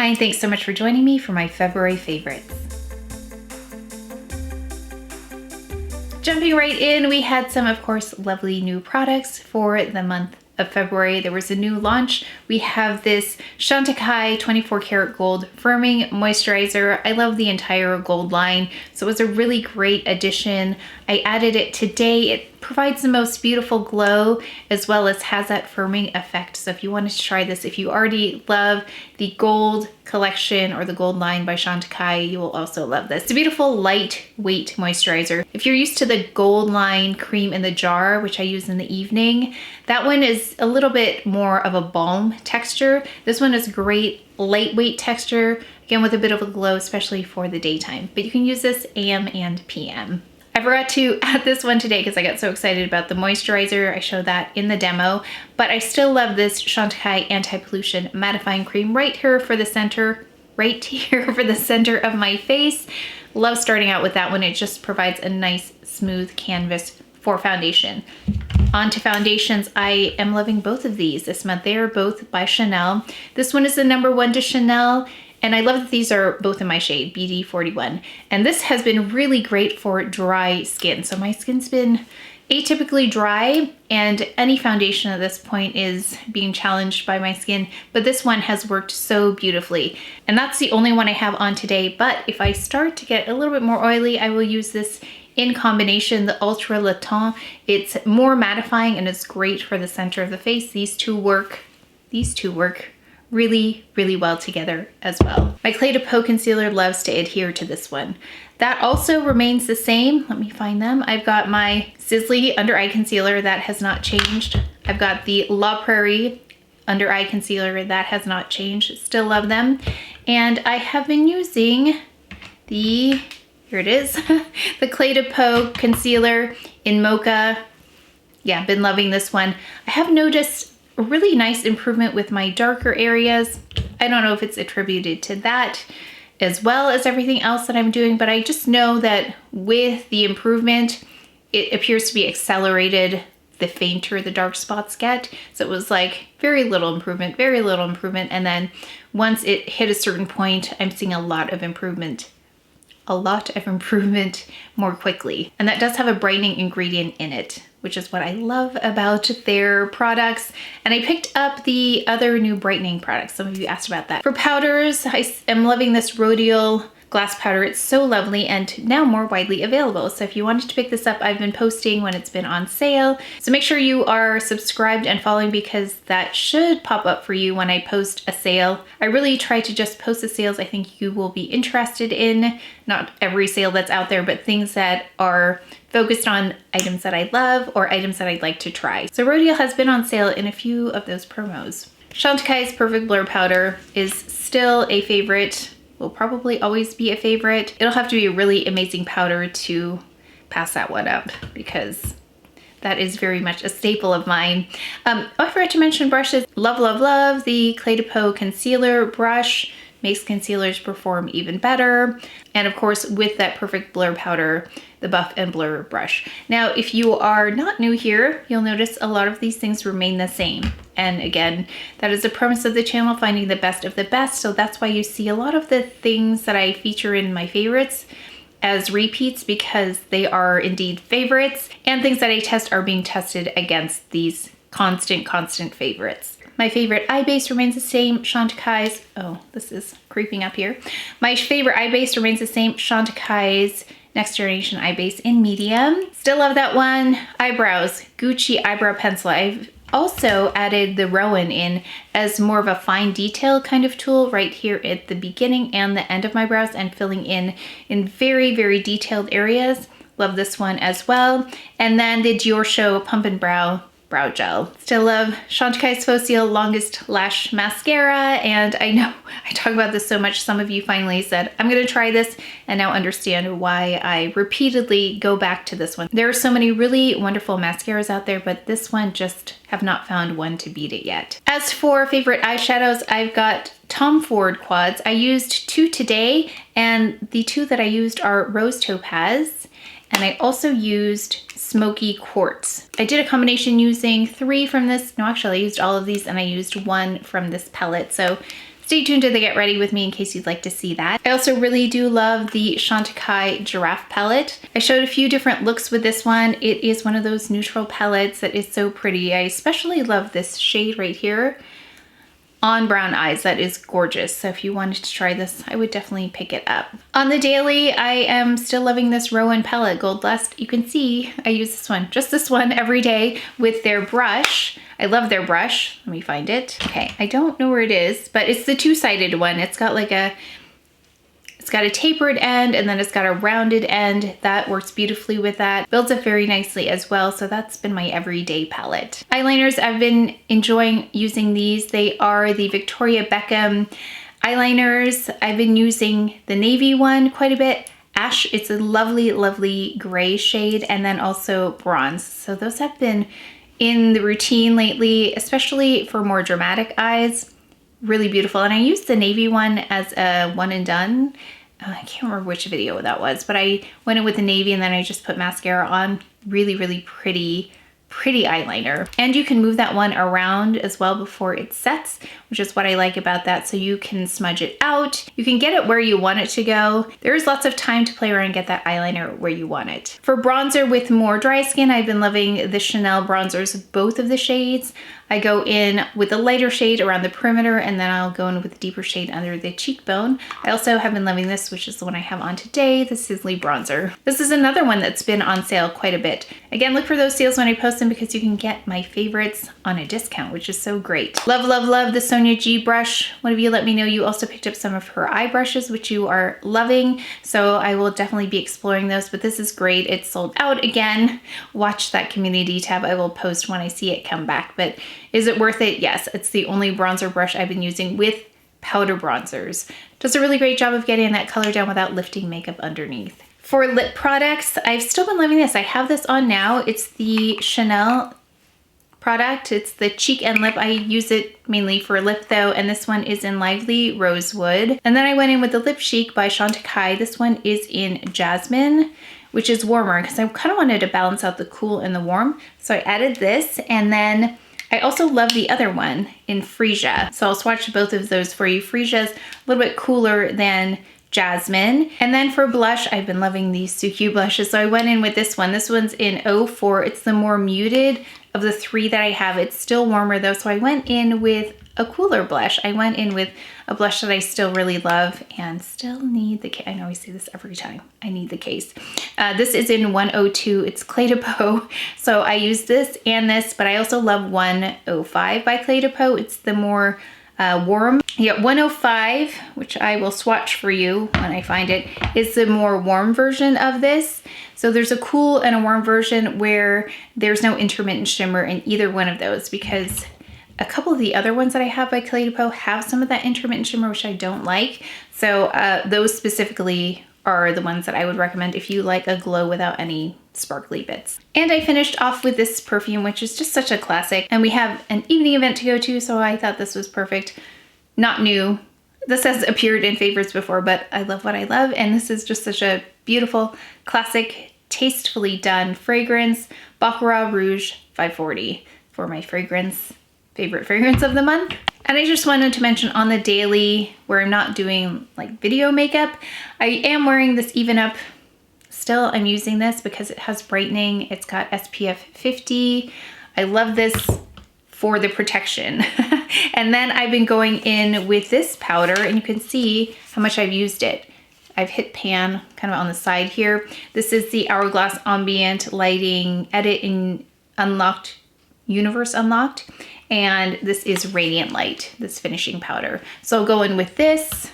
Hi, and thanks so much for joining me for my February favorites. Jumping right in, we had some, of course, lovely new products for the month of February. There was a new launch. We have this CHANTECAILLE 24 karat gold firming moisturizer. I love the entire gold line, so it was a really great addition. I added it today. It provides the most beautiful glow as well as has that firming effect. So if you wanted to try this, if you already love the gold collection or the gold line by CHANTECAILLE, you will also love this. It's a beautiful lightweight moisturizer. If you're used to the gold line cream in the jar, which I use in the evening, that one is a little bit more of a balm texture. This one is great lightweight texture, again with a bit of a glow, especially for the daytime. But you can use this AM and PM. I forgot to add this one today because I got so excited about the moisturizer. I showed that in the demo, but I still love this CHANTECAILLE Anti-Pollution Mattifying Cream right here for the center, of my face. Love starting out with that one. It just provides a nice smooth canvas for foundation. On to foundations, I am loving both of these this month. They are both by Chanel. This one is the #1 to Chanel. And I love that these are both in my shade, BD41. And this has been really great for dry skin. So my skin's been atypically dry, and any foundation at this point is being challenged by my skin, but this one has worked so beautifully. And that's the only one I have on today, but if I start to get a little bit more oily, I will use this in combination, the Ultra Le Temps. It's more mattifying and it's great for the center of the face. These two work really, really well together as well. My PEAU concealer loves to adhere to this one. That also remains the same. Let me find them. I've got my SISLEY under eye concealer, that has not changed. I've got the La Prairie under eye concealer, that has not changed. Still love them. And I have been using the, here it is, the PEAU concealer in Mocha. Yeah, been loving this one. I have noticed a really nice improvement with my darker areas. I don't know if it's attributed to that as well as everything else that I'm doing, but I just know that with the improvement, it appears to be accelerated the fainter the dark spots get. So it was like very little improvement, and then once it hit a certain point, I'm seeing a lot of improvement more quickly. And that does have a brightening ingredient in it, which is what I love about their products. And I picked up the other new brightening products. Some of you asked about that. For powders, I am loving this RODIAL glass powder. It's so lovely and now more widely available. So if you wanted to pick this up, I've been posting when it's been on sale. So make sure you are subscribed and following because that should pop up for you when I post a sale. I really try to just post the sales I think you will be interested in. Not every sale that's out there, but things that are focused on items that I love or items that I'd like to try. So RODIAL has been on sale in a few of those promos. CHANTECAILLE's Perfect Blur Powder is still a favorite. Will probably always be a favorite. It'll have to be a really amazing powder to pass that one up because that is very much a staple of mine. Oh, I forgot to mention brushes. Love the PEAU Concealer brush. Makes concealers perform even better. And of course, with that Perfect Blur Powder, the Buff and Blur brush. Now, if you are not new here, you'll notice a lot of these things remain the same. And again, that is the premise of the channel, finding the best of the best. So that's why you see a lot of the things that I feature in my favorites as repeats, because they are indeed favorites, and things that I test are being tested against these constant favorites. My favorite eye base remains the same, CHANTECAILLE's, oh, this is creeping up here. My favorite eye base remains the same, CHANTECAILLE's Next Generation Eye Base in medium. Still love that one. Eyebrows, Gucci Eyebrow Pencil. I've also added the ROEN in as more of a fine detail kind of tool right here at the beginning and the end of my brows and filling in very detailed areas. Love this one as well. And then the Diorshow Pump and Brow Gel. Still love CHANTECAILLE's Faux Longest Lash Mascara, and I know I talk about this so much, some of you finally said, I'm gonna try this and now understand why I repeatedly go back to this one. There are so many really wonderful mascaras out there, but this one just have not found one to beat it yet. As for favorite eyeshadows, I've got Tom Ford quads. I used 2 today, and the 2 that I used are Rose Topaz, and I also used Smoky Quartz. I did a combination using 3 from this. No, actually I used all of these and I used 1 from this palette. So stay tuned to the Get Ready with me in case you'd like to see that. I also really do love the CHANTECAILLE Giraffe palette. I showed a few different looks with this one. It is one of those neutral palettes that is so pretty. I especially love this shade right here on brown eyes. That is gorgeous. So if you wanted to try this, I would definitely pick it up. On the daily, I am still loving this ROEN palette, Gold Lust. You can see I use this one, just this one every day with their brush. I love their brush. Let me find it. Okay, I don't know where it is, but it's the two-sided one. It's got like it's got a tapered end and then it's got a rounded end. That works beautifully with that. Builds up very nicely as well. So that's been my everyday palette. Eyeliners, I've been enjoying using these. They are the Victoria Beckham eyeliners. I've been using the navy one quite a bit. Ash, it's a lovely, lovely gray shade, and then also bronze. So those have been in the routine lately, especially for more dramatic eyes. Really beautiful. And I used the navy one as a one and done. I can't remember which video that was, but I went in with the navy and then I just put mascara on. Really, really pretty eyeliner. And you can move that one around as well before it sets, which is what I like about that. So you can smudge it out. You can get it where you want it to go. There's lots of time to play around and get that eyeliner where you want it. For bronzer with more dry skin, I've been loving the Chanel bronzers, both of the shades. I go in with a lighter shade around the perimeter, and then I'll go in with a deeper shade under the cheekbone. I also have been loving this, which is the one I have on today, the SISLEY Bronzer. This is another one that's been on sale quite a bit. Again, look for those sales when I post them because you can get my favorites on a discount, which is so great. Love, love, love the Sonia G brush. One of you let me know you also picked up some of her eye brushes, which you are loving. So I will definitely be exploring those, but this is great. It's sold out again. Watch that community tab. I will post when I see it come back, but is it worth it? Yes, it's the only bronzer brush I've been using with powder bronzers. Does a really great job of getting that color down without lifting makeup underneath. For lip products, I've still been loving this. I have this on now. It's the Chanel product. It's the Cheek and Lip. I use it mainly for lip though, and this one is in Lively Rosewood. And then I went in with the Lip Chic by CHANTECAILLE. This one is in Jasmine, which is warmer because I kind of wanted to balance out the cool and the warm. So I added this, and then I also love the other one in Freesia. So I'll swatch both of those for you. Freesia's a little bit cooler than Jasmine. And then for blush, I've been loving these SUQQU blushes. So I went in with this one. This one's in 04. It's the more muted of the three that I have. It's still warmer though. So I went in with a cooler blush. I went in with a blush that I still really love and still need the case. I know I say this every time. I need the case. This is in 102. It's Clé de Peau. So I use this and this, but I also love 105 by Clé de Peau. It's the more warm. Yeah, 105, which I will swatch for you when I find it, is the more warm version of this. So there's a cool and a warm version where there's no intermittent shimmer in either one of those, because a couple of the other ones that I have by Clé de Peau have some of that intermittent shimmer, which I don't like. So those specifically are the ones that I would recommend if you like a glow without any sparkly bits. And I finished off with this perfume, which is just such a classic. And we have an evening event to go to, so I thought this was perfect. Not new. This has appeared in favorites before, but I love what I love. And this is just such a beautiful, classic, tastefully done fragrance. Baccarat Rouge 540 for my favorite fragrance of the month. And I just wanted to mention on the daily, where I'm not doing like video makeup, I am wearing this Even Up. Still, I'm using this because it has brightening. It's got SPF 50. I love this for the protection. And then I've been going in with this powder, and you can see how much I've used it. I've hit pan kind of on the side here. This is the Hourglass Ambient Lighting Edit in Universe Unlocked. And this is Radiant Light, this finishing powder. So I'll go in with this.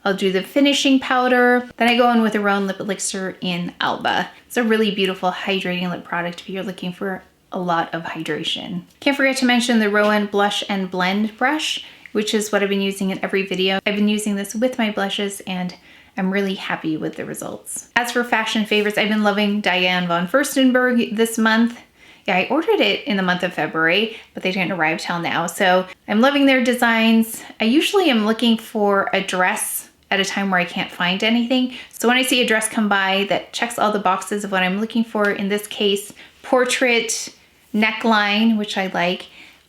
I'll do the finishing powder. Then I go in with a ROEN Lip Elixir in Alba. It's a really beautiful hydrating lip product if you're looking for a lot of hydration. Can't forget to mention the ROEN Blush and Blend brush, which is what I've been using in every video. I've been using this with my blushes and I'm really happy with the results. As for fashion favorites, I've been loving Diane von Furstenberg this month. Yeah, I ordered it in the month of February, but they didn't arrive till now. So I'm loving their designs. I usually am looking for a dress at a time where I can't find anything. So when I see a dress come by that checks all the boxes of what I'm looking for, in this case, portrait, neckline, which I like,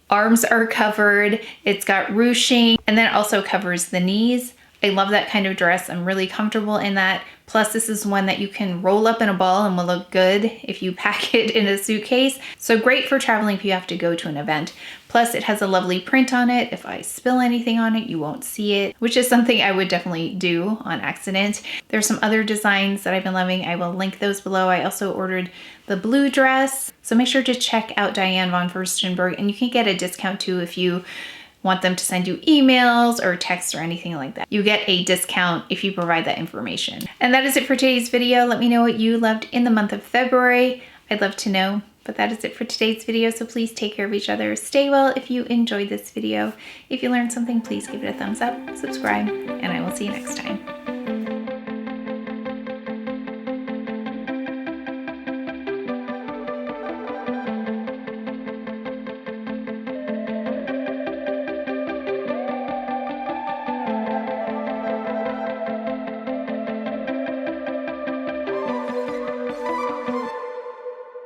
arms are covered, it's got ruching, and then it also covers the knees. I love that kind of dress. I'm really comfortable in that. Plus, this is one that you can roll up in a ball and will look good if you pack it in a suitcase. So great for traveling if you have to go to an event. Plus, it has a lovely print on it. If I spill anything on it, you won't see it, which is something I would definitely do on accident. There's some other designs that I've been loving. I will link those below. I also ordered the blue dress. So make sure to check out Diane von Furstenberg, and you can get a discount too if you want them to send you emails or texts or anything like that. You get a discount if you provide that information. And that is it for today's video. Let me know what you loved in the month of February. I'd love to know. But that is it for today's video, so please take care of each other. Stay well if you enjoyed this video. If you learned something, please give it a thumbs up, subscribe, and I will see you next time.